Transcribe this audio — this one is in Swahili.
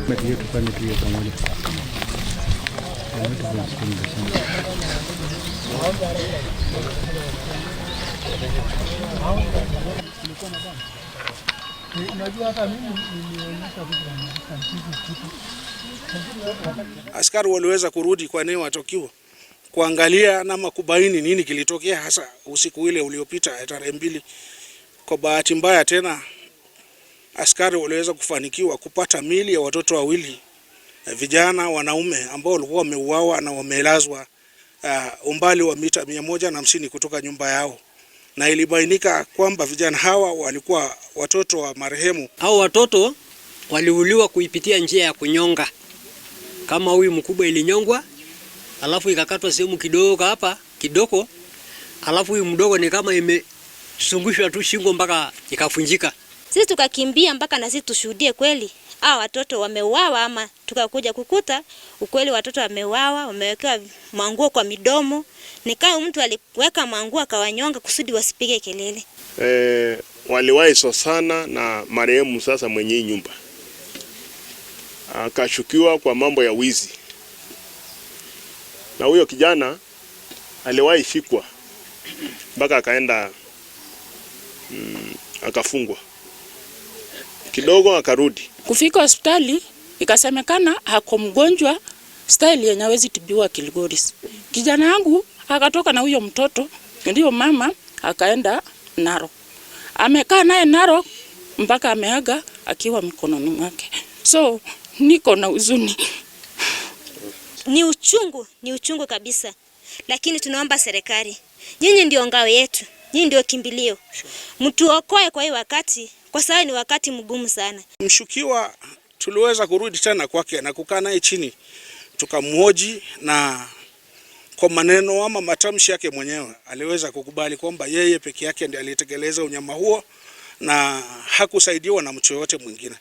Matiyo tufanye pia pamoja. Askari waliweza kurudi kwa eneo watokiwa kuangalia na kubaini nini kilitokea hasa usiku ile uliopita tarehe 2. Kwa bahati mbaya tena askari waliweza kufanikiwa kupata miili ya watoto wawili vijana wanaume ambao walikuwa wameuawa na wamelazwa umbali wa mita 150 kutoka nyumba yao, na ilibainika kwamba vijana hawa walikuwa watoto wa marehemu. Hao watoto waliuliwa kuipitia njia ya kunyonga, kama huyu mkubwa ilinyongwa alafu ikakatwa sehemu kidogo hapa kidogo, alafu huyu mdogo ni kama imesungushwa tu shingo mpaka ikafunjika. Sisi tukakimbia mpaka na sisi tushuhudie kweli watoto wameuawa, ama tukakuja kukuta ukweli watoto wameuawa, wamewekewa manguo kwa midomo. Nikao mtu aliweka manguo akawanyonga kusudi wasipige kelele. Waliwahi sosana na marehemu sasa mwenye nyumba. Akashukiwa kwa mambo ya wizi. Na huyo kijana aliwahi fikwa mpaka akaenda akafungwa. Kidogo akarudi. Kufika hospitali ikasemekana hako mgonjwa style yenye hawezi tibiwa Kilgoris. Kijana yangu akatoka na huyo mtoto, ndio mama akaenda Narok. Amekaa naye Narok mpaka ameaga akiwa mikononi mwake. So niko na huzuni. Ni uchungu kabisa. Lakini tunaomba serikali, nyinyi ndio ngao yetu, nyinyi ndio kimbilio. Mtuokoe kwa hii wakati, kwa sababu ni wakati mgumu sana. Mshukiwa tuliweza kurudi tena kwake na kukaa naye chini tukamhoji, na kwa maneno ama matamshi yake mwenyewe aliweza kukubali kwamba yeye peke yake ndiye alitekeleza unyama huo na hakusaidiwa na mtu yote mwingine.